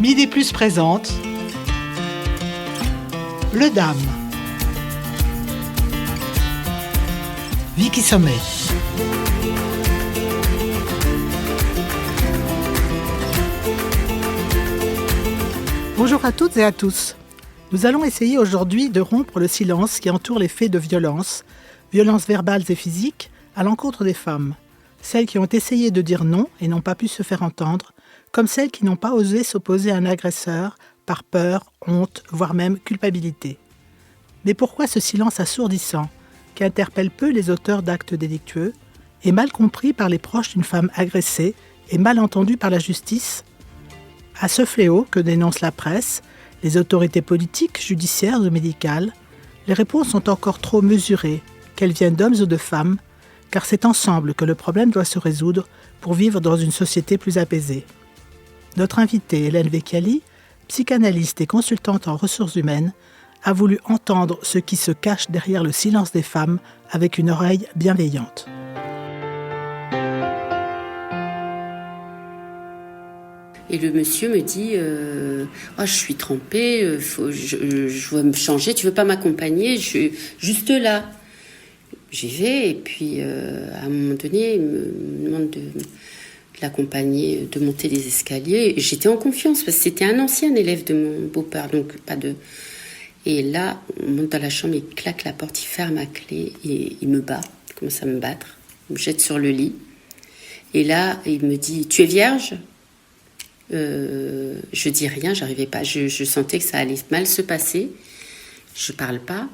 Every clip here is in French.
Midi Plus présente Le Dame. Vicky Sommet. Bonjour à toutes et à tous. Nous allons essayer aujourd'hui de rompre le silence qui entoure les faits de violence, violences verbales et physiques, à l'encontre des femmes. Celles qui ont essayé de dire non et n'ont pas pu se faire entendre, comme celles qui n'ont pas osé s'opposer à un agresseur par peur, honte, voire même culpabilité. Mais pourquoi ce silence assourdissant, qui interpelle peu les auteurs d'actes délictueux, est mal compris par les proches d'une femme agressée et mal entendu par la justice ? À ce fléau que dénonce la presse, les autorités politiques, judiciaires ou médicales, les réponses sont encore trop mesurées, qu'elles viennent d'hommes ou de femmes, car c'est ensemble que le problème doit se résoudre pour vivre dans une société plus apaisée. Notre invitée, Hélène Vecchiali, psychanalyste et consultante en ressources humaines, a voulu entendre ce qui se cache derrière le silence des femmes avec une oreille bienveillante. Et le monsieur me dit je suis trempée, je veux me changer, tu veux pas m'accompagner, je suis juste là. J'y vais et puis à un moment donné, il me demande de l'accompagner, de monter les escaliers. Et j'étais en confiance parce que c'était un ancien élève de mon beau-père, donc pas de... Et là, on monte dans la chambre, il claque la porte, il ferme à clé et il me bat, il commence à me battre, il me jette sur le lit. Et là, il me dit « Tu es vierge ?» Je dis rien, j'arrivais pas, je sentais que ça allait mal se passer, je parle pas.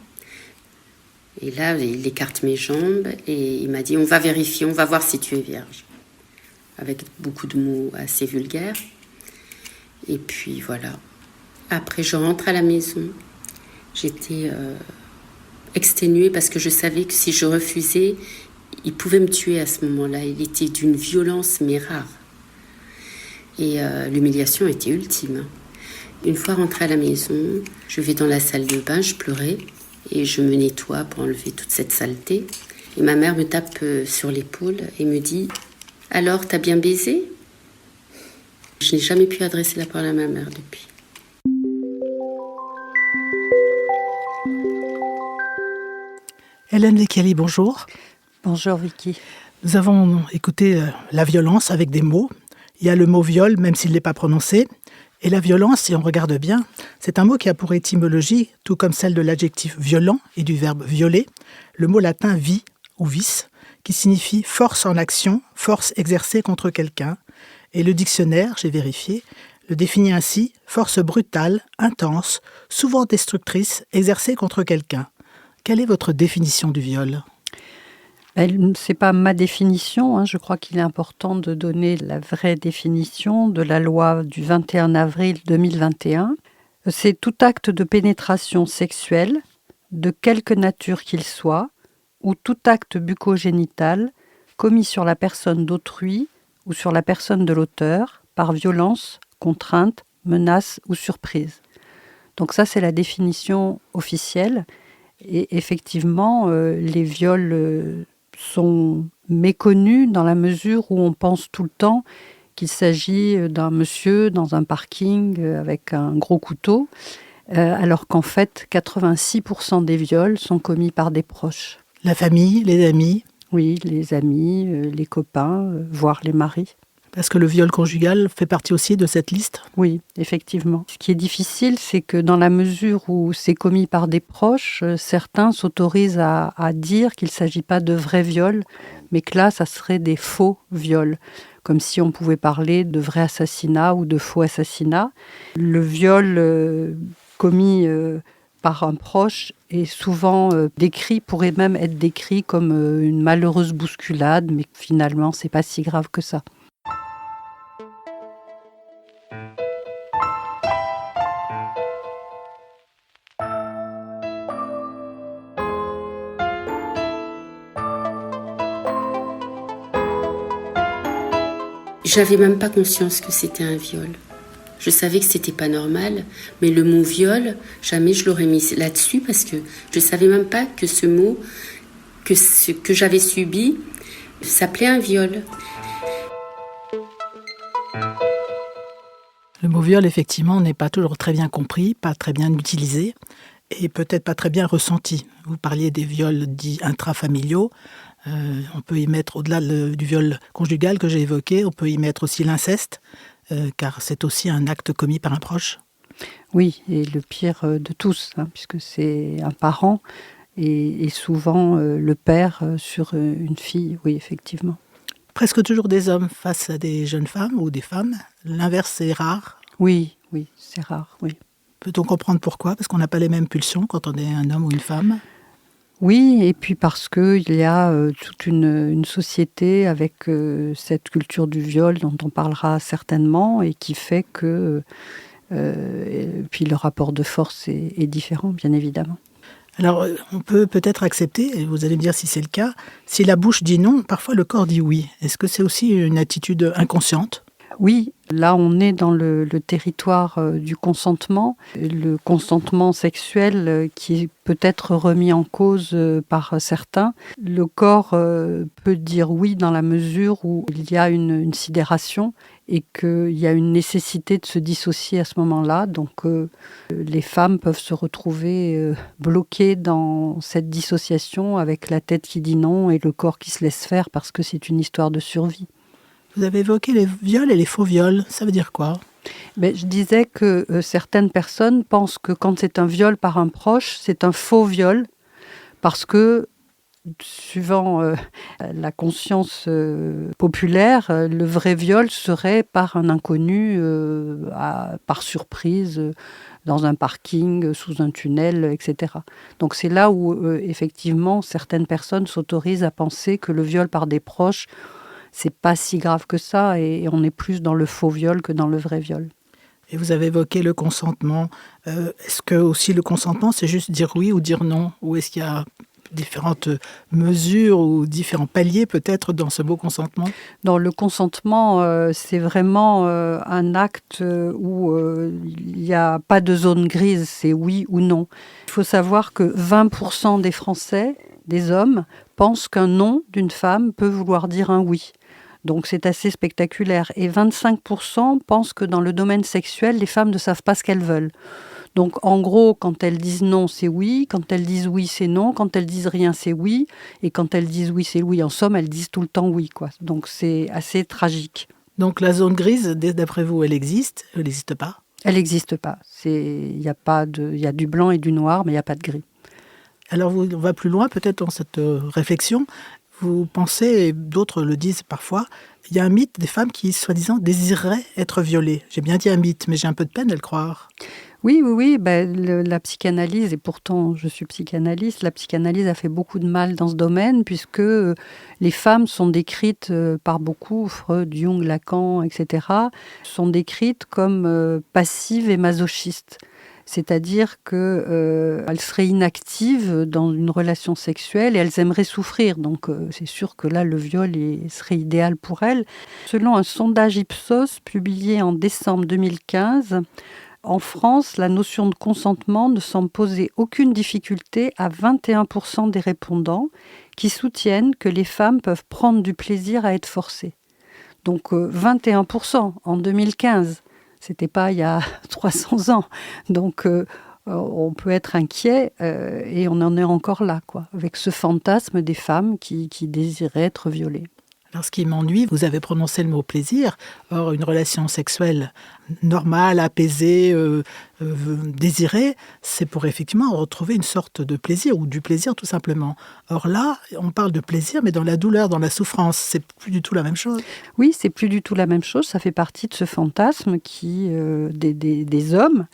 Et là, il écarte mes jambes et il m'a dit « On va vérifier, on va voir si tu es vierge ». Avec beaucoup de mots assez vulgaires. Et puis voilà. Après, je rentre à la maison. J'étais exténuée parce que je savais que si je refusais, il pouvait me tuer à ce moment-là. Il était d'une violence mais rare. Et l'humiliation était ultime. Une fois rentrée à la maison, je vais dans la salle de bain, je pleurais et je me nettoie pour enlever toute cette saleté. Et ma mère me tape sur l'épaule et me dit « Alors, t'as bien baisé ?» Je n'ai jamais pu adresser la parole à ma mère depuis. Hélène Vecchiali, bonjour. Bonjour Vicky. Nous avons écouté la violence avec des mots. Il y a le mot viol, même s'il n'est pas prononcé. Et la violence, si on regarde bien, c'est un mot qui a pour étymologie, tout comme celle de l'adjectif violent et du verbe violer, le mot latin vi ou vis, qui signifie force en action, force exercée contre quelqu'un. Et le dictionnaire, j'ai vérifié, le définit ainsi, force brutale, intense, souvent destructrice, exercée contre quelqu'un. Quelle est votre définition du viol ? C'est pas ma définition, je crois qu'il est important de donner la vraie définition de la loi du 21 avril 2021. C'est tout acte de pénétration sexuelle, de quelque nature qu'il soit, ou tout acte bucco-génital commis sur la personne d'autrui ou sur la personne de l'auteur, par violence, contrainte, menace ou surprise. Donc ça, c'est la définition officielle. Et effectivement, les viols sont méconnus dans la mesure où on pense tout le temps qu'il s'agit d'un monsieur dans un parking avec un gros couteau, alors qu'en fait, 86% des viols sont commis par des proches. La famille, les amis ? Oui, les amis, les copains, voire les maris. Parce que le viol conjugal fait partie aussi de cette liste ? Oui, effectivement. Ce qui est difficile, c'est que dans la mesure où c'est commis par des proches, certains s'autorisent à dire qu'il ne s'agit pas de vrais viols, mais que là, ça serait des faux viols, comme si on pouvait parler de vrais assassinats ou de faux assassinats. Le viol commis par un proche est souvent décrit, pourrait même être décrit comme une malheureuse bousculade, mais finalement, c'est pas si grave que ça. J'avais même pas conscience que c'était un viol. Je savais que c'était pas normal, mais le mot viol, jamais je l'aurais mis là-dessus parce que je savais même pas que ce mot, que ce que j'avais subi, s'appelait un viol. Le mot viol, effectivement, n'est pas toujours très bien compris, pas très bien utilisé et peut-être pas très bien ressenti. Vous parliez des viols dits intrafamiliaux. On peut y mettre, au-delà du viol conjugal que j'ai évoqué, on peut y mettre aussi l'inceste, car c'est aussi un acte commis par un proche. Oui, et le pire de tous, puisque c'est un parent et souvent le père sur une fille, oui, effectivement. Presque toujours des hommes face à des jeunes femmes ou des femmes. L'inverse est rare. Oui, c'est rare, oui. Peut-on comprendre pourquoi? Parce qu'on n'a pas les mêmes pulsions quand on est un homme ou une femme. Oui, et puis parce qu'il y a toute une société avec cette culture du viol dont on parlera certainement et qui fait que puis le rapport de force est différent, bien évidemment. Alors, on peut peut-être accepter, et vous allez me dire si c'est le cas, si la bouche dit non, parfois le corps dit oui. Est-ce que c'est aussi une attitude inconsciente? Oui, là on est dans le territoire du consentement, le consentement sexuel qui est peut-être remis en cause par certains. Le corps peut dire oui dans la mesure où il y a une sidération et qu'il y a une nécessité de se dissocier à ce moment-là. Donc les femmes peuvent se retrouver bloquées dans cette dissociation avec la tête qui dit non et le corps qui se laisse faire parce que c'est une histoire de survie. Vous avez évoqué les viols et les faux viols. Ça veut dire quoi? Je disais que certaines personnes pensent que quand c'est un viol par un proche, c'est un faux viol, parce que, suivant la conscience populaire, le vrai viol serait par un inconnu, par surprise, dans un parking, sous un tunnel, etc. Donc c'est là où, effectivement, certaines personnes s'autorisent à penser que le viol par des proches, c'est pas si grave que ça, et on est plus dans le faux viol que dans le vrai viol. Et vous avez évoqué le consentement. Est-ce que aussi le consentement, c'est juste dire oui ou dire non? Ou est-ce qu'il y a différentes mesures ou différents paliers peut-être dans ce mot consentement? Dans le consentement, c'est vraiment un acte où il n'y a pas de zone grise, c'est oui ou non. Il faut savoir que 20% des Français, des hommes, pensent qu'un non d'une femme peut vouloir dire un oui. Donc c'est assez spectaculaire. Et 25% pensent que dans le domaine sexuel, les femmes ne savent pas ce qu'elles veulent. Donc en gros, quand elles disent non, c'est oui. Quand elles disent oui, c'est non. Quand elles disent rien, c'est oui. Et quand elles disent oui, c'est oui. En somme, elles disent tout le temps oui, quoi. Donc c'est assez tragique. Donc la zone grise, d'après vous, elle existe? Elle n'existe pas? Elle n'existe pas. Il y a du blanc et du noir, mais il n'y a pas de gris. Alors on va plus loin peut-être dans cette réflexion. Vous pensez, et d'autres le disent parfois, il y a un mythe des femmes qui, soi-disant, désireraient être violées. J'ai bien dit un mythe, mais j'ai un peu de peine à le croire. Oui. La psychanalyse, et pourtant je suis psychanalyste, la psychanalyse a fait beaucoup de mal dans ce domaine, puisque les femmes sont décrites par beaucoup, Freud, Jung, Lacan, etc., sont décrites comme passives et masochistes. C'est-à-dire qu'elles seraient inactives dans une relation sexuelle et elles aimeraient souffrir. Donc c'est sûr que là, le viol serait idéal pour elles. Selon un sondage Ipsos publié en décembre 2015, en France, la notion de consentement ne semble poser aucune difficulté à 21% des répondants qui soutiennent que les femmes peuvent prendre du plaisir à être forcées. Donc 21% en 2015. C'était pas il y a 300 ans. Donc, on peut être inquiet et on en est encore là, quoi, avec ce fantasme des femmes qui désiraient être violées. Alors, ce qui m'ennuie, vous avez prononcé le mot plaisir. Or, une relation sexuelle normale, apaisée, désirée, c'est pour effectivement retrouver une sorte de plaisir ou du plaisir tout simplement. Or là, on parle de plaisir, mais dans la douleur, dans la souffrance, c'est plus du tout la même chose. Oui, c'est plus du tout la même chose. Ça fait partie de ce fantasme des hommes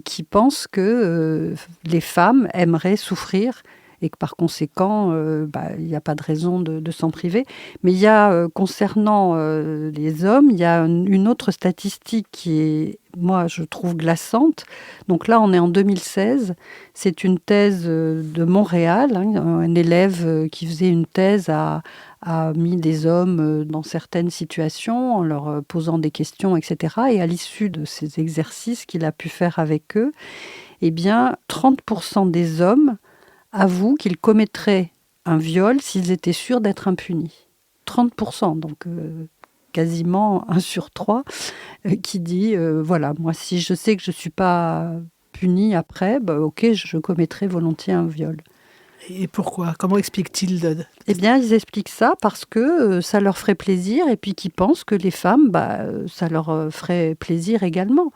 qui pensent que les femmes aimeraient souffrir et que par conséquent, il n'y a pas de raison de s'en priver. Mais il y a, concernant les hommes, il y a une autre statistique qui est, moi, je trouve glaçante. Donc là, on est en 2016. C'est une thèse de Montréal. Un élève qui faisait une thèse a mis des hommes dans certaines situations en leur posant des questions, etc. Et à l'issue de ces exercices qu'il a pu faire avec eux, 30% des hommes avouent qu'ils commettraient un viol s'ils étaient sûrs d'être impunis. 30%, donc quasiment 1 sur 3 qui dit voilà, moi si je sais que je ne suis pas punie après, ok, je commettrai volontiers un viol. Et pourquoi? Comment expliquent-ils Eh bien, ils expliquent ça parce que ça leur ferait plaisir et puis qu'ils pensent que les femmes, ça leur ferait plaisir également.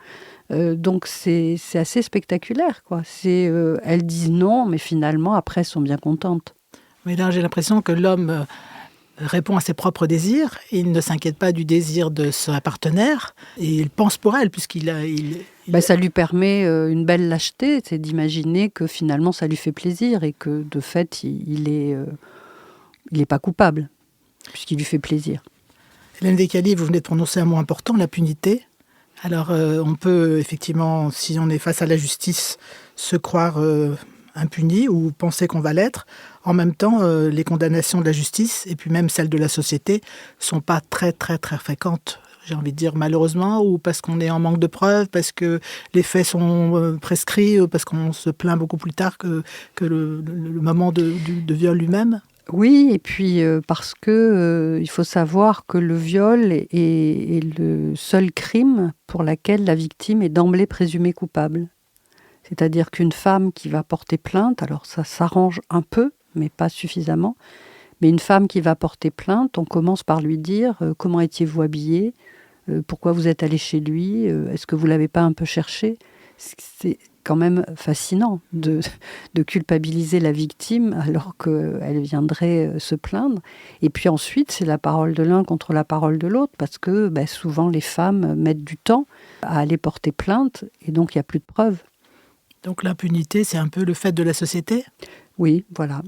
Donc c'est assez spectaculaire, quoi. Elles disent non, mais finalement, après, elles sont bien contentes. Mais là, j'ai l'impression que l'homme répond à ses propres désirs. Il ne s'inquiète pas du désir de sa partenaire. Et il pense pour elle, puisqu'il a... Ça lui permet une belle lâcheté, c'est d'imaginer que finalement, ça lui fait plaisir et que, de fait, il est pas coupable, puisqu'il lui fait plaisir. Hélène Décali, vous venez de prononcer un mot important, la punité. Alors, on peut effectivement, si on est face à la justice, se croire impuni ou penser qu'on va l'être. En même temps, les condamnations de la justice, et puis même celles de la société, sont pas très, très, très fréquentes. J'ai envie de dire malheureusement, ou parce qu'on est en manque de preuves, parce que les faits sont prescrits, ou parce qu'on se plaint beaucoup plus tard que le moment de viol lui-même. Oui, et puis parce que il faut savoir que le viol est le seul crime pour lequel la victime est d'emblée présumée coupable. C'est-à-dire qu'une femme qui va porter plainte, alors ça s'arrange un peu, mais pas suffisamment, mais une femme qui va porter plainte, on commence par lui dire comment étiez-vous habillée, pourquoi vous êtes allé chez lui, est-ce que vous l'avez pas un peu cherché? C'est quand même fascinant de culpabiliser la victime alors qu'elle viendrait se plaindre. Et puis ensuite, c'est la parole de l'un contre la parole de l'autre, parce que souvent les femmes mettent du temps à aller porter plainte, et donc il n'y a plus de preuves. Donc l'impunité, c'est un peu le fait de la société ? Oui, voilà.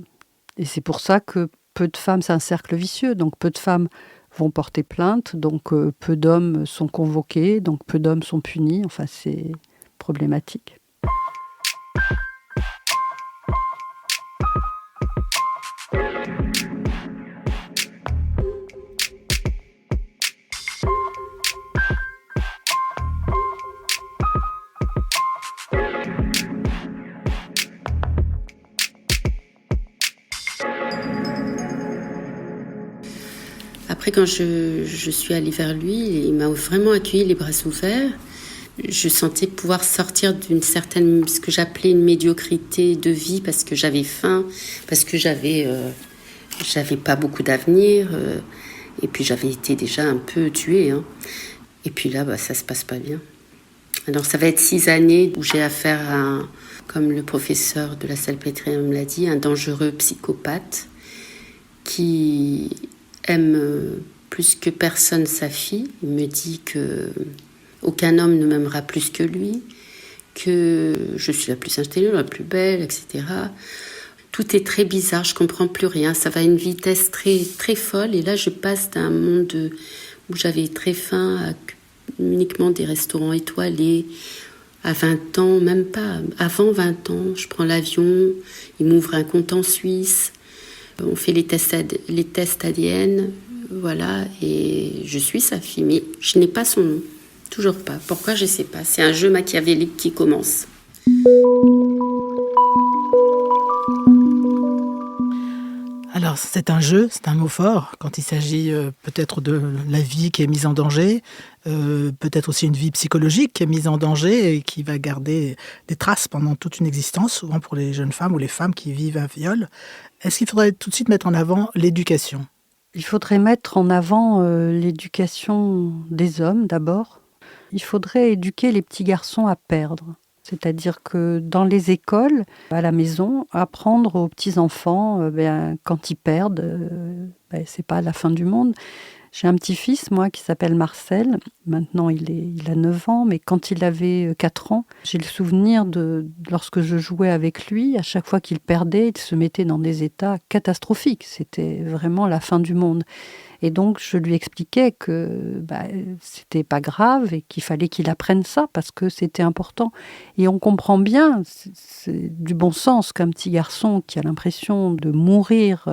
Et c'est pour ça que peu de femmes, c'est un cercle vicieux, donc peu de femmes vont porter plainte, donc peu d'hommes sont convoqués, donc peu d'hommes sont punis, enfin c'est problématique. Après, quand je suis allée vers lui, il m'a vraiment accueilli les bras ouverts. Je sentais pouvoir sortir d'une certaine, ce que j'appelais une médiocrité de vie, parce que j'avais faim, parce que j'avais pas beaucoup d'avenir, et puis j'avais été déjà un peu tuée. Et puis là, ça se passe pas bien. Alors ça va être 6 années où j'ai affaire à, comme le professeur de la Salpêtrière me l'a dit, un dangereux psychopathe qui aime plus que personne sa fille. Il me dit que aucun homme ne m'aimera plus que lui, que je suis la plus intelligente, la plus belle, etc. Tout est très bizarre, je comprends plus rien. Ça va à une vitesse très, très folle. Et là, je passe d'un monde où j'avais très faim à uniquement des restaurants étoilés. À 20 ans, même pas, avant 20 ans, je prends l'avion, il m'ouvre un compte en Suisse. On fait les tests ADN, voilà, et je suis sa fille, mais je n'ai pas son nom, toujours pas. Pourquoi, je ne sais pas. C'est un jeu machiavélique qui commence. Alors, c'est un jeu, c'est un mot fort, quand il s'agit peut-être de la vie qui est mise en danger, peut-être aussi une vie psychologique qui est mise en danger et qui va garder des traces pendant toute une existence, souvent pour les jeunes femmes ou les femmes qui vivent un viol. Est-ce qu'il faudrait tout de suite mettre en avant l'éducation ? Il faudrait mettre en avant l'éducation des hommes d'abord. Il faudrait éduquer les petits garçons à perdre. C'est-à-dire que dans les écoles, à la maison, apprendre aux petits-enfants, quand ils perdent, c'est pas la fin du monde. J'ai un petit-fils, moi, qui s'appelle Marcel. Maintenant, il a 9 ans, mais quand il avait 4 ans, j'ai le souvenir de lorsque je jouais avec lui, à chaque fois qu'il perdait, il se mettait dans des états catastrophiques. C'était vraiment la fin du monde. Et donc, je lui expliquais que c'était pas grave et qu'il fallait qu'il apprenne ça parce que c'était important. Et on comprend bien, c'est du bon sens qu'un petit garçon qui a l'impression de mourir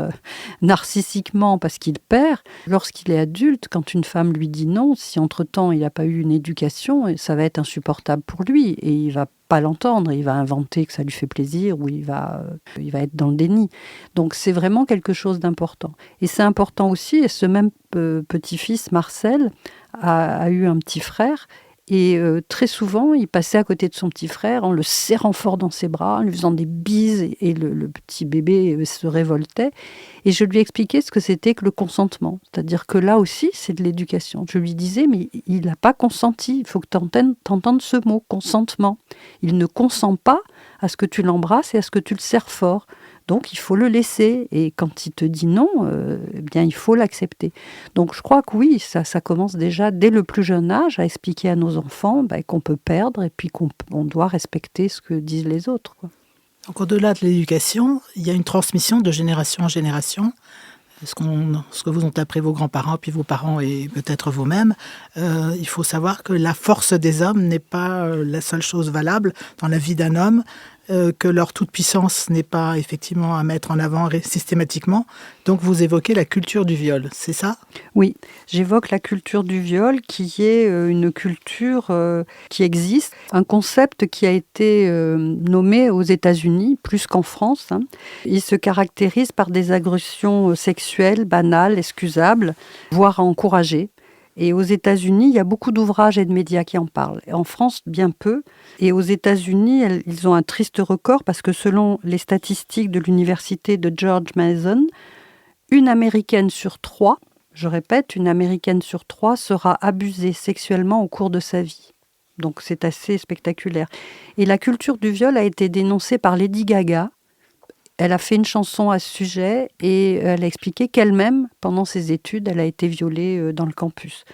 narcissiquement parce qu'il perd, lorsqu'il est adulte, quand une femme lui dit non, si entre-temps il n'a pas eu une éducation, ça va être insupportable pour lui et il va pas l'entendre. Il va inventer que ça lui fait plaisir ou il va être dans le déni. Donc c'est vraiment quelque chose d'important. Et c'est important aussi, et ce même petit-fils, Marcel, a eu un petit frère. Et très souvent, il passait à côté de son petit frère en le serrant fort dans ses bras, en lui faisant des bises, et le petit bébé se révoltait. Et je lui expliquais ce que c'était que le consentement. C'est-à-dire que là aussi, c'est de l'éducation. Je lui disais, mais il n'a pas consenti. Il faut que tu entendes ce mot, consentement. Il ne consent pas à ce que tu l'embrasses et à ce que tu le serres fort. Donc, il faut le laisser. Et quand il te dit non, eh bien, il faut l'accepter. Donc, je crois que oui, ça commence déjà dès le plus jeune âge à expliquer à nos enfants qu'on peut perdre et puis qu'on doit respecter ce que disent les autres, quoi. Donc, au-delà de l'éducation, il y a une transmission de génération en génération. Ce que vous ont appris vos grands-parents, puis vos parents et peut-être vous-même, il faut savoir que la force des hommes n'est pas la seule chose valable dans la vie d'un homme, que leur toute-puissance n'est pas effectivement à mettre en avant systématiquement. Donc vous évoquez la culture du viol, c'est ça ? Oui, j'évoque la culture du viol qui est une culture qui existe, un concept qui a été nommé aux États-Unis plus qu'en France. Il se caractérise par des agressions sexuelles banales, excusables, voire encouragées. Et aux États-Unis, il y a beaucoup d'ouvrages et de médias qui en parlent. Et en France, bien peu. Et aux États-Unis, ils ont un triste record parce que selon les statistiques de l'université de George Mason, une Américaine sur 3, je répète, une Américaine sur 3 sera abusée sexuellement au cours de sa vie. Donc c'est assez spectaculaire. Et la culture du viol a été dénoncée par Lady Gaga. Elle a fait une chanson à ce sujet et elle a expliqué qu'elle-même, pendant ses études, elle a été violée dans le campus.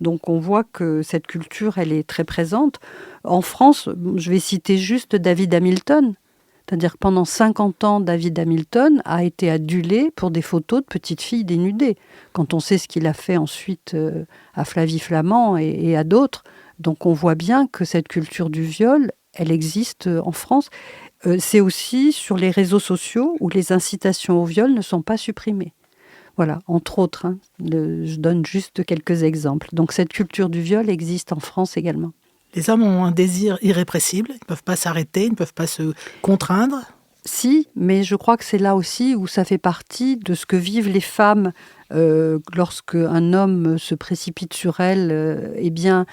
Donc on voit que cette culture, elle est très présente. En France, je vais citer juste David Hamilton. C'est-à-dire que pendant 50 ans, David Hamilton a été adulé pour des photos de petites filles dénudées. Quand on sait ce qu'il a fait ensuite à Flavie Flament et à d'autres. Donc on voit bien que cette culture du viol, elle existe en France. C'est aussi sur les réseaux sociaux où les incitations au viol ne sont pas supprimées. Voilà, entre autres. Je donne juste quelques exemples. Donc cette culture du viol existe en France également. Les hommes ont un désir irrépressible, ils ne peuvent pas s'arrêter, ils ne peuvent pas se contraindre. Si, mais je crois que c'est là aussi où ça fait partie de ce que vivent les femmes lorsque un homme se précipite sur elles, eh bien,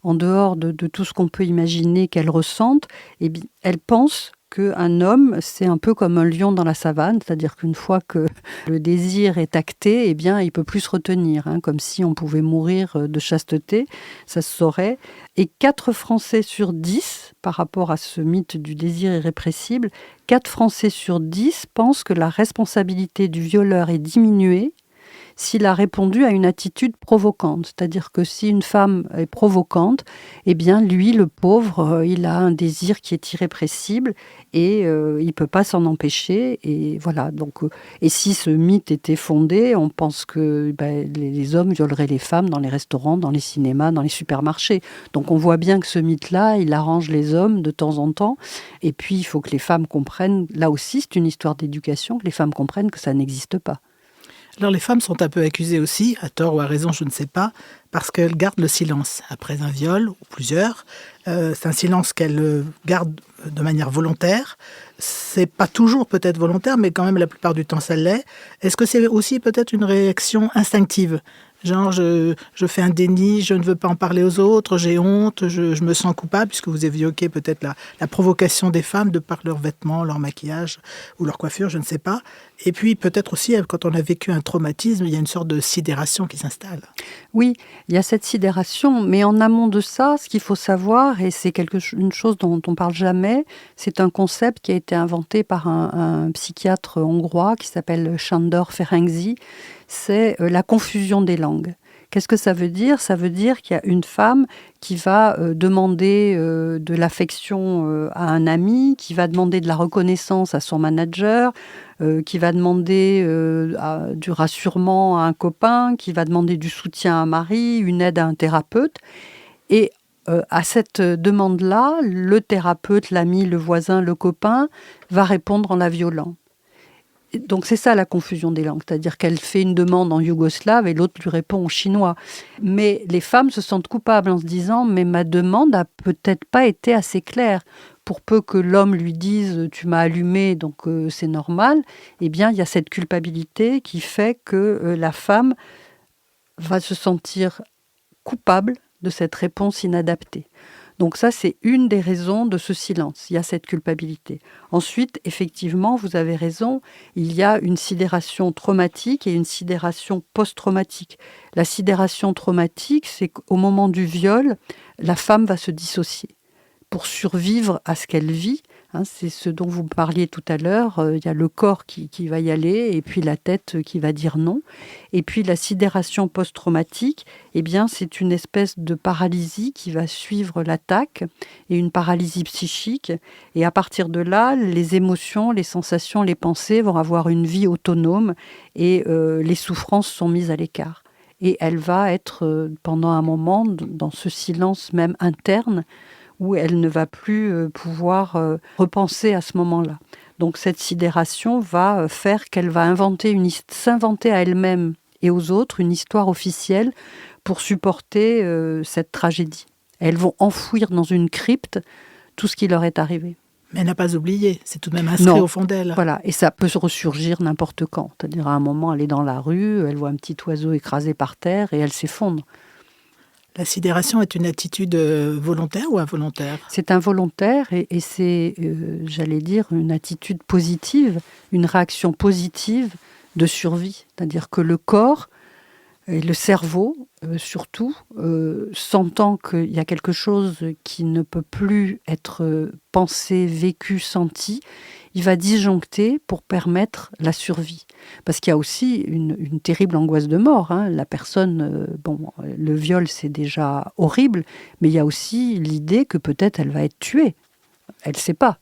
en dehors de tout ce qu'on peut imaginer qu'elles ressentent, eh bien, elles pensent qu'un homme, c'est un peu comme un lion dans la savane, c'est-à-dire qu'une fois que le désir est acté, eh bien, il ne peut plus se retenir, comme si on pouvait mourir de chasteté, ça se saurait. Et 4 Français sur 10, par rapport à ce mythe du désir irrépressible, 4 Français sur 10 pensent que la responsabilité du violeur est diminuée s'il a répondu à une attitude provocante. C'est-à-dire que si une femme est provocante, eh bien lui, le pauvre, il a un désir qui est irrépressible et il ne peut pas s'en empêcher. Et voilà. Donc, et si ce mythe était fondé, on pense que les hommes violeraient les femmes dans les restaurants, dans les cinémas, dans les supermarchés. Donc on voit bien que ce mythe-là, il arrange les hommes de temps en temps. Et puis il faut que les femmes comprennent, là aussi c'est une histoire d'éducation, que les femmes comprennent que ça n'existe pas. Alors les femmes sont un peu accusées aussi, à tort ou à raison, je ne sais pas, parce qu'elles gardent le silence après un viol ou plusieurs. C'est un silence qu'elles gardent de manière volontaire. C'est pas toujours peut-être volontaire, mais quand même la plupart du temps ça l'est. Est-ce que c'est aussi peut-être une réaction instinctive ? Genre, je fais un déni, je ne veux pas en parler aux autres, j'ai honte, je me sens coupable, puisque vous évoquez peut-être la provocation des femmes de par leurs vêtements, leur maquillage ou leur coiffure, je ne sais pas. Et puis peut-être aussi, quand on a vécu un traumatisme, il y a une sorte de sidération qui s'installe. Oui, il y a cette sidération, mais en amont de ça, ce qu'il faut savoir, et c'est une chose dont on ne parle jamais, c'est un concept qui a été inventé par un psychiatre hongrois qui s'appelle Sándor Ferenczi, c'est la confusion des langues. Qu'est-ce que ça veut dire ? Ça veut dire qu'il y a une femme qui va demander de l'affection à un ami, qui va demander de la reconnaissance à son manager, qui va demander du rassurement à un copain, qui va demander du soutien à un mari, une aide à un thérapeute. Et à cette demande-là, le thérapeute, l'ami, le voisin, le copain va répondre en la violant. Donc c'est ça la confusion des langues, c'est-à-dire qu'elle fait une demande en yougoslave et l'autre lui répond en chinois. Mais les femmes se sentent coupables en se disant « mais ma demande a peut-être pas été assez claire ». pour peu que l'homme lui dise « tu m'as allumé, donc c'est normal », eh bien, il y a cette culpabilité qui fait que la femme va se sentir coupable de cette réponse inadaptée. Donc ça, c'est une des raisons de ce silence. Il y a cette culpabilité. Ensuite, effectivement, vous avez raison, il y a une sidération traumatique et une sidération post-traumatique. La sidération traumatique, c'est qu'au moment du viol, la femme va se dissocier pour survivre à ce qu'elle vit. C'est ce dont vous parliez tout à l'heure. Il y a le corps qui va y aller et puis la tête qui va dire non. Et puis la sidération post-traumatique, eh bien, c'est une espèce de paralysie qui va suivre l'attaque et une paralysie psychique. Et à partir de là, les émotions, les sensations, les pensées vont avoir une vie autonome et les souffrances sont mises à l'écart. Et elle va être pendant un moment dans ce silence même interne où elle ne va plus pouvoir repenser à ce moment-là. Donc cette sidération va faire qu'elle va s'inventer à elle-même et aux autres une histoire officielle pour supporter cette tragédie. Elles vont enfouir dans une crypte tout ce qui leur est arrivé. Mais elle n'a pas oublié, c'est tout de même inscrit au fond d'elle. Voilà, et ça peut se ressurgir n'importe quand. C'est-à-dire à un moment, elle est dans la rue, elle voit un petit oiseau écrasé par terre et elle s'effondre. La sidération est une attitude volontaire ou involontaire ? C'est involontaire et c'est, j'allais dire, une attitude positive, une réaction positive de survie. C'est-à-dire que le corps et le cerveau, surtout, sentant qu'il y a quelque chose qui ne peut plus être pensé, vécu, senti, il va disjoncter pour permettre la survie. Parce qu'il y a aussi une terrible angoisse de mort. La personne, le viol, c'est déjà horrible, mais il y a aussi l'idée que peut-être elle va être tuée. Elle ne sait pas.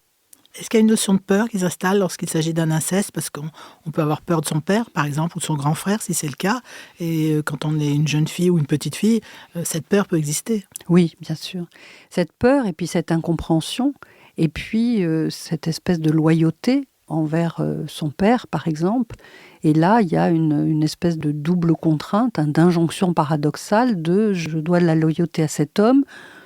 Est-ce qu'il y a une notion de peur qui s'installe lorsqu'il s'agit d'un inceste ? Parce qu'on peut avoir peur de son père, par exemple, ou de son grand frère, si c'est le cas. Et quand on est une jeune fille ou une petite fille, cette peur peut exister. Oui, bien sûr. Cette peur et puis cette incompréhension, et puis cette espèce de loyauté envers son père, par exemple. Et là, il y a une espèce de double contrainte, d'injonction paradoxale de « je dois la loyauté à cet homme »,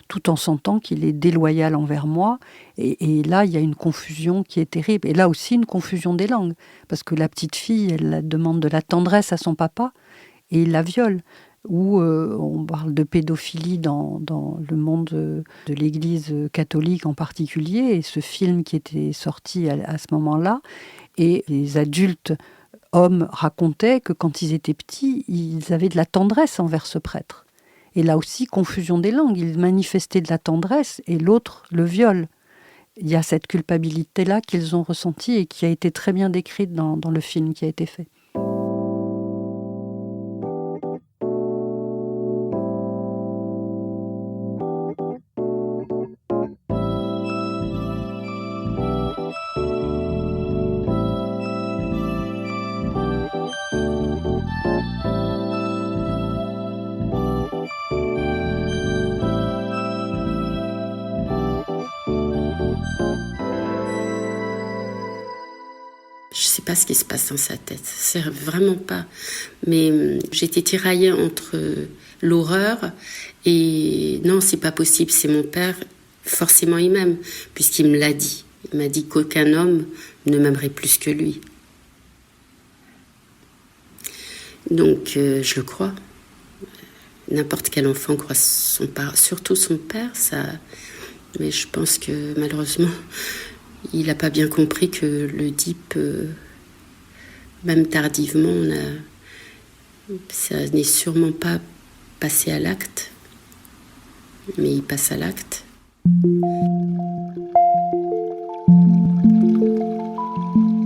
tout en sentant qu'il est déloyal envers moi. Et là, il y a une confusion qui est terrible. Et là aussi, une confusion des langues. Parce que la petite fille, elle demande de la tendresse à son papa et il la viole. Ou on parle de pédophilie dans le monde de l'Église catholique en particulier. Et ce film qui était sorti à ce moment-là. Et les adultes hommes racontaient que quand ils étaient petits, ils avaient de la tendresse envers ce prêtre. Et là aussi, confusion des langues. Il manifestait de la tendresse et l'autre le viole. Il y a cette culpabilité-là qu'ils ont ressentie et qui a été très bien décrite dans le film qui a été fait. Je sais pas ce qui se passe dans sa tête, c'est vraiment pas. Mais j'étais tiraillée entre l'horreur et non, c'est pas possible, c'est mon père, forcément il m'aime, puisqu'il me l'a dit. Il m'a dit qu'aucun homme ne m'aimerait plus que lui. Donc je le crois. N'importe quel enfant croit son père, surtout son père, ça. Mais je pense que malheureusement, il n'a pas bien compris que l'Oedipe, même tardivement, ça n'est sûrement pas passé à l'acte, mais il passe à l'acte.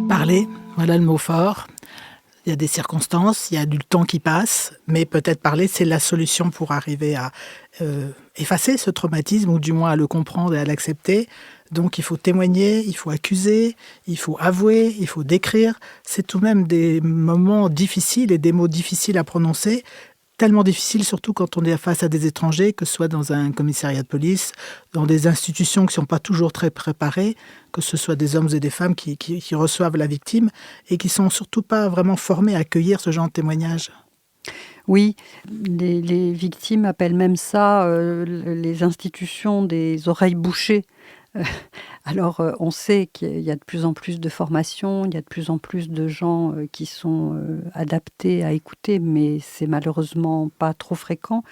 Parler, voilà le mot fort. Il y a des circonstances, il y a du temps qui passe, mais peut-être parler, c'est la solution pour arriver à effacer ce traumatisme, ou du moins à le comprendre et à l'accepter. Donc il faut témoigner, il faut accuser, il faut avouer, il faut décrire. C'est tout de même des moments difficiles et des mots difficiles à prononcer, tellement difficiles surtout quand on est face à des étrangers, que ce soit dans un commissariat de police, dans des institutions qui ne sont pas toujours très préparées, que ce soit des hommes et des femmes qui reçoivent la victime et qui ne sont surtout pas vraiment formés à accueillir ce genre de témoignage. Oui, les victimes appellent même ça les institutions des oreilles bouchées. Alors, on sait qu'il y a de plus en plus de formations, il y a de plus en plus de gens qui sont adaptés à écouter, mais c'est malheureusement pas trop fréquent.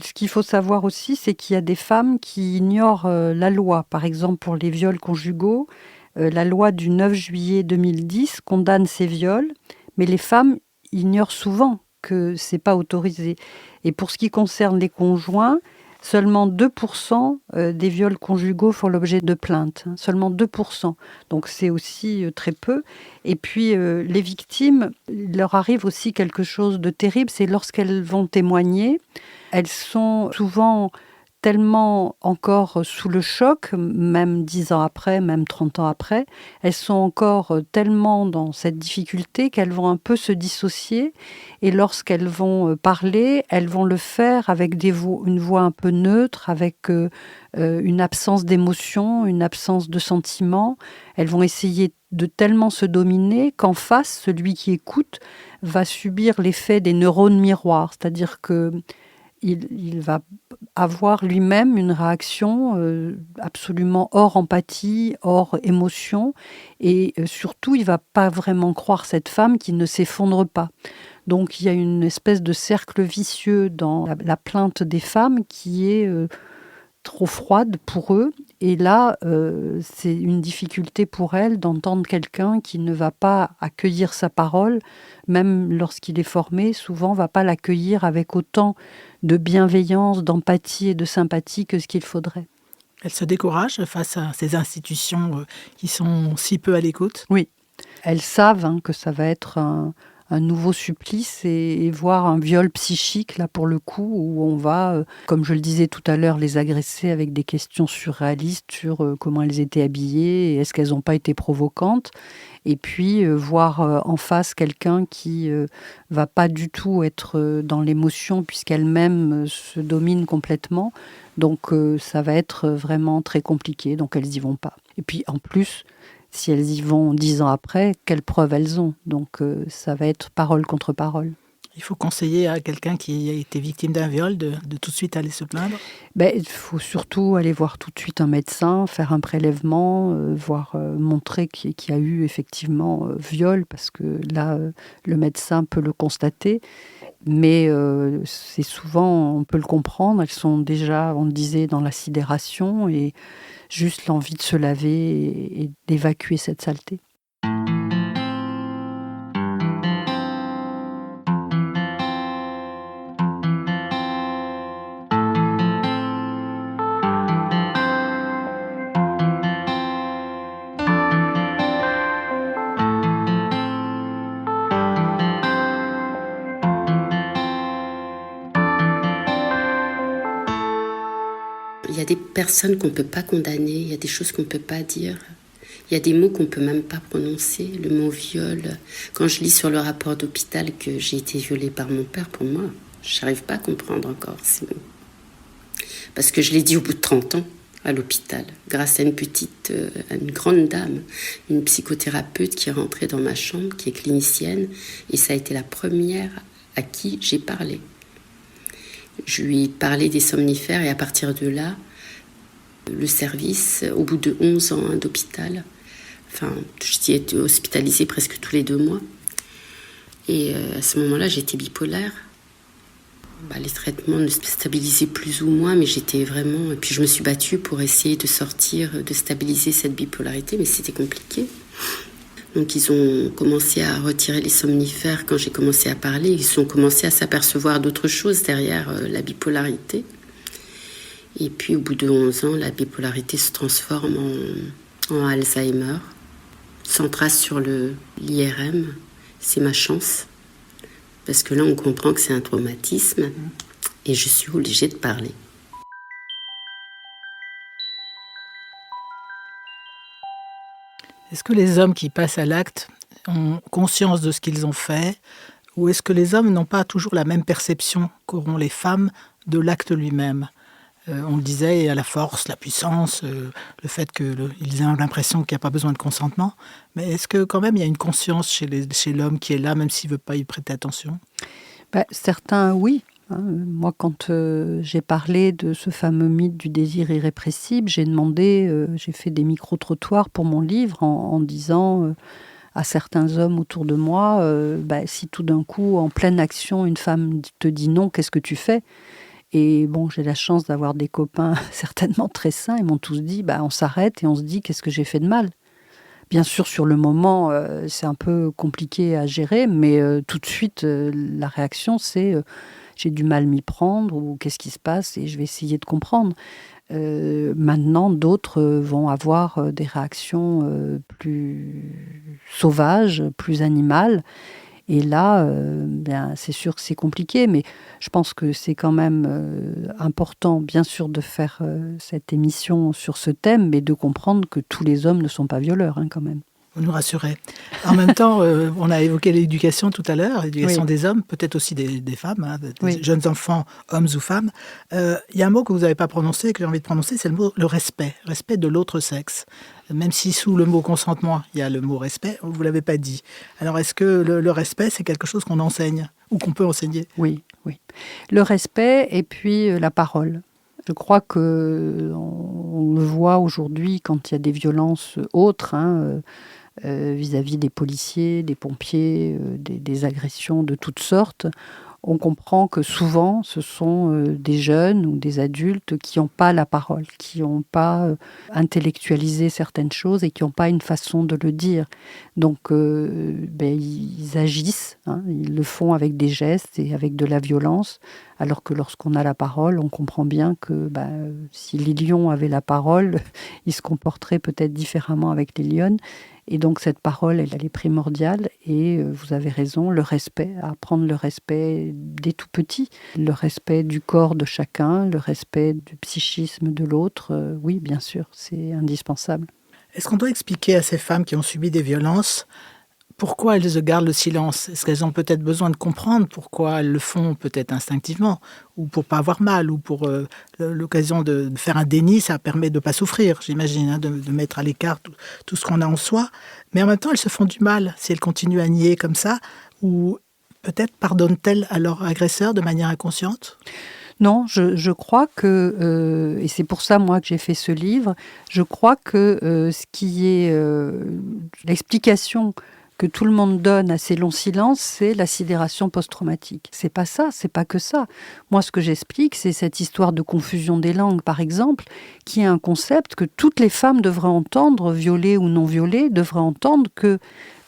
Ce qu'il faut savoir aussi, c'est qu'il y a des femmes qui ignorent la loi. Par exemple, pour les viols conjugaux, la loi du 9 juillet 2010 condamne ces viols, mais les femmes ignorent souvent que c'est pas autorisé. Et pour ce qui concerne les conjoints, seulement 2% des viols conjugaux font l'objet de plaintes. Seulement 2%. Donc c'est aussi très peu. Et puis les victimes, il leur arrive aussi quelque chose de terrible, c'est lorsqu'elles vont témoigner, elles sont souvent tellement encore sous le choc, même 10 ans après, même 30 ans après, elles sont encore tellement dans cette difficulté qu'elles vont un peu se dissocier et lorsqu'elles vont parler, elles vont le faire avec une voix un peu neutre, avec une absence d'émotion, une absence de sentiment. Elles vont essayer de tellement se dominer qu'en face, celui qui écoute va subir l'effet des neurones miroirs, c'est-à-dire que il va avoir lui-même une réaction absolument hors empathie, hors émotion, et surtout, il ne va pas vraiment croire cette femme qui ne s'effondre pas. Donc, il y a une espèce de cercle vicieux dans la plainte des femmes qui est trop froide pour eux. Et là, c'est une difficulté pour elles d'entendre quelqu'un qui ne va pas accueillir sa parole, même lorsqu'il est formé, souvent ne va pas l'accueillir avec autant de bienveillance, d'empathie et de sympathie que ce qu'il faudrait. Elles se découragent face à ces institutions qui sont si peu à l'écoute. Oui, elles savent que ça va être un nouveau supplice et voir un viol psychique, là pour le coup, où on va, comme je le disais tout à l'heure, les agresser avec des questions surréalistes sur comment elles étaient habillées et est-ce qu'elles n'ont pas été provocantes. Et puis voir en face quelqu'un qui va pas du tout être dans l'émotion puisqu'elle-même se domine complètement. Donc ça va être vraiment très compliqué, donc elles y vont pas. Et puis en plus, si elles y vont 10 ans après, quelles preuves elles ont? Donc ça va être parole contre parole. Il faut conseiller à quelqu'un qui a été victime d'un viol de tout de suite aller se plaindre. Il faut surtout aller voir tout de suite un médecin, faire un prélèvement, montrer qu'il y a eu effectivement viol, parce que là, le médecin peut le constater. Mais c'est souvent, on peut le comprendre, elles sont déjà, on le disait, dans la sidération et juste l'envie de se laver et d'évacuer cette saleté. Il y a des personnes qu'on ne peut pas condamner, il y a des choses qu'on ne peut pas dire, il y a des mots qu'on ne peut même pas prononcer, le mot viol. Quand je lis sur le rapport d'hôpital que j'ai été violée par mon père, pour moi, je n'arrive pas à comprendre encore ces mots. Parce que je l'ai dit au bout de 30 ans à l'hôpital, grâce à une grande dame, une psychothérapeute qui est rentrée dans ma chambre, qui est clinicienne, et ça a été la première à qui j'ai parlé. Je lui ai parlé des somnifères et à partir de là, le service, au bout de 11 ans d'hôpital, j'y été hospitalisée presque tous les 2 mois. Et à ce moment-là, j'étais bipolaire. Les traitements ne stabilisaient plus ou moins, mais j'étais vraiment... Et puis je me suis battue pour essayer de sortir, de stabiliser cette bipolarité, mais c'était compliqué. Donc ils ont commencé à retirer les somnifères quand j'ai commencé à parler. Ils ont commencé à s'apercevoir d'autres choses derrière la bipolarité. Et puis au bout de 11 ans, la bipolarité se transforme en Alzheimer. Sans trace sur l'IRM, c'est ma chance. Parce que là, on comprend que c'est un traumatisme et je suis obligée de parler. Est-ce que les hommes qui passent à l'acte ont conscience de ce qu'ils ont fait, ou est-ce que les hommes n'ont pas toujours la même perception qu'auront les femmes de l'acte lui-même ? On le disait, à la force, la puissance, le fait qu'ils aient l'impression qu'il n'y a pas besoin de consentement. Mais est-ce que quand même il y a une conscience chez l'homme qui est là, même s'il ne veut pas y prêter attention ? Certains, oui. Moi, quand j'ai parlé de ce fameux mythe du désir irrépressible, j'ai fait des micro-trottoirs pour mon livre en disant à certains hommes autour de moi, si tout d'un coup, en pleine action, une femme te dit non, qu'est-ce que tu fais ? Et bon, j'ai la chance d'avoir des copains certainement très sains. Ils m'ont tous dit, on s'arrête et on se dit, qu'est-ce que j'ai fait de mal ? Bien sûr, sur le moment, c'est un peu compliqué à gérer, mais tout de suite, la réaction, c'est j'ai du mal m'y prendre ou qu'est-ce qui se passe et je vais essayer de comprendre. Maintenant, d'autres vont avoir des réactions plus sauvages, plus animales. Et là, c'est sûr que c'est compliqué, mais je pense que c'est quand même important, bien sûr, de faire cette émission sur ce thème, mais de comprendre que tous les hommes ne sont pas violeurs, quand même. Vous nous rassurez. En même temps, on a évoqué l'éducation tout à l'heure, l'éducation des hommes, peut-être aussi des femmes, des jeunes enfants, hommes ou femmes. Il y a un mot que vous n'avez pas prononcé, que j'ai envie de prononcer, c'est le respect de l'autre sexe. Même si sous le mot consentement, il y a le mot respect, vous ne l'avez pas dit. Alors, est-ce que le respect, c'est quelque chose qu'on enseigne ou qu'on peut enseigner ? Oui. Le respect et puis la parole. Je crois qu'on le voit aujourd'hui quand il y a des violences autres, vis-à-vis des policiers, des pompiers, des agressions de toutes sortes. On comprend que souvent, ce sont des jeunes ou des adultes qui n'ont pas la parole, qui n'ont pas intellectualisé certaines choses et qui n'ont pas une façon de le dire. Donc, ils agissent, ils le font avec des gestes et avec de la violence, alors que lorsqu'on a la parole, on comprend bien que si les lions avaient la parole, ils se comporteraient peut-être différemment avec les lionnes. Et donc cette parole, elle est primordiale et vous avez raison, le respect, apprendre le respect des tout petits, le respect du corps de chacun, le respect du psychisme de l'autre, oui bien sûr, c'est indispensable. Est-ce qu'on doit expliquer à ces femmes qui ont subi des violences pourquoi elles gardent le silence ? Est-ce qu'elles ont peut-être besoin de comprendre pourquoi elles le font peut-être instinctivement, ou pour pas avoir mal, ou pour l'occasion de faire un déni, ça permet de ne pas souffrir, j'imagine, de mettre à l'écart tout ce qu'on a en soi. Mais en même temps, elles se font du mal si elles continuent à nier comme ça, ou peut-être pardonnent-elles à leur agresseur de manière inconsciente ? Non, je crois que, et c'est pour ça moi que j'ai fait ce livre, je crois que ce qui est l'explication que tout le monde donne à ces longs silences, c'est la sidération post-traumatique. C'est pas ça, c'est pas que ça. Moi, ce que j'explique, c'est cette histoire de confusion des langues, par exemple, qui est un concept que toutes les femmes devraient entendre, violées ou non violées, devraient entendre que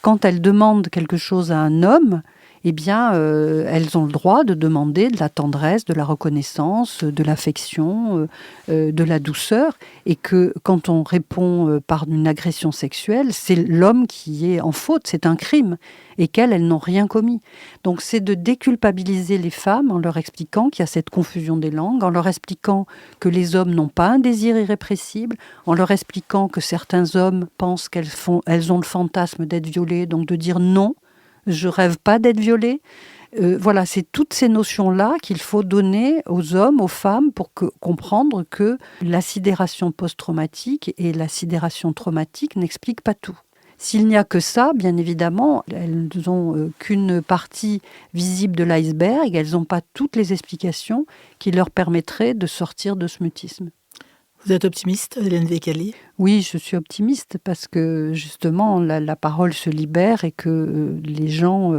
quand elles demandent quelque chose à un homme, eh bien, elles ont le droit de demander de la tendresse, de la reconnaissance, de l'affection, de la douceur, et que quand on répond par une agression sexuelle, c'est l'homme qui est en faute, c'est un crime, et qu'elles n'ont rien commis. Donc c'est de déculpabiliser les femmes en leur expliquant qu'il y a cette confusion des langues, en leur expliquant que les hommes n'ont pas un désir irrépressible, en leur expliquant que certains hommes pensent qu'elles ont le fantasme d'être violées, donc de dire non, je rêve pas d'être violée. Voilà, c'est toutes ces notions-là qu'il faut donner aux hommes, aux femmes, pour comprendre que la sidération post-traumatique et la sidération traumatique n'expliquent pas tout. S'il n'y a que ça, bien évidemment, elles n'ont qu'une partie visible de l'iceberg, elles n'ont pas toutes les explications qui leur permettraient de sortir de ce mutisme. Vous êtes optimiste, Hélène Vécali ? Oui, je suis optimiste parce que justement la parole se libère et que les gens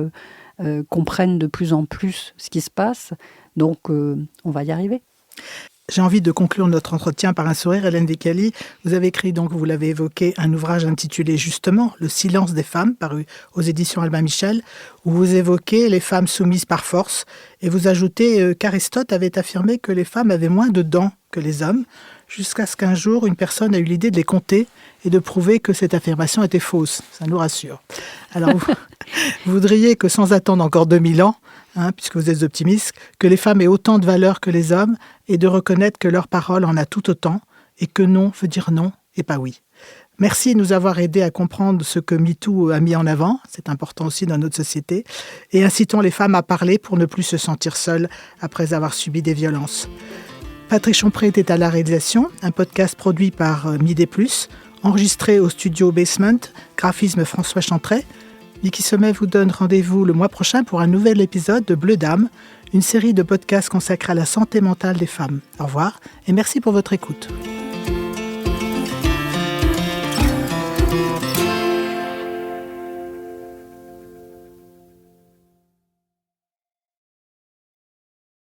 comprennent de plus en plus ce qui se passe. Donc on va y arriver. J'ai envie de conclure notre entretien par un sourire. Hélène Vécali, vous avez écrit, donc vous l'avez évoqué, un ouvrage intitulé justement « Le silence des femmes » paru aux éditions Albin Michel, où vous évoquez les femmes soumises par force et vous ajoutez qu'Aristote avait affirmé que les femmes avaient moins de dents que les hommes, jusqu'à ce qu'un jour, une personne a eu l'idée de les compter et de prouver que cette affirmation était fausse. Ça nous rassure. Alors, vous voudriez que, sans attendre encore 2000 ans, puisque vous êtes optimiste, que les femmes aient autant de valeur que les hommes et de reconnaître que leur parole en a tout autant et que non veut dire non et pas oui. Merci de nous avoir aidés à comprendre ce que MeToo a mis en avant, c'est important aussi dans notre société, et incitons les femmes à parler pour ne plus se sentir seules après avoir subi des violences. Patrick Chompré était à la réalisation, un podcast produit par Midi+, enregistré au studio Basement, graphisme François Chantret. Vicky Sommet vous donne rendez-vous le mois prochain pour un nouvel épisode de Bleu d'âme, une série de podcasts consacrés à la santé mentale des femmes. Au revoir et merci pour votre écoute.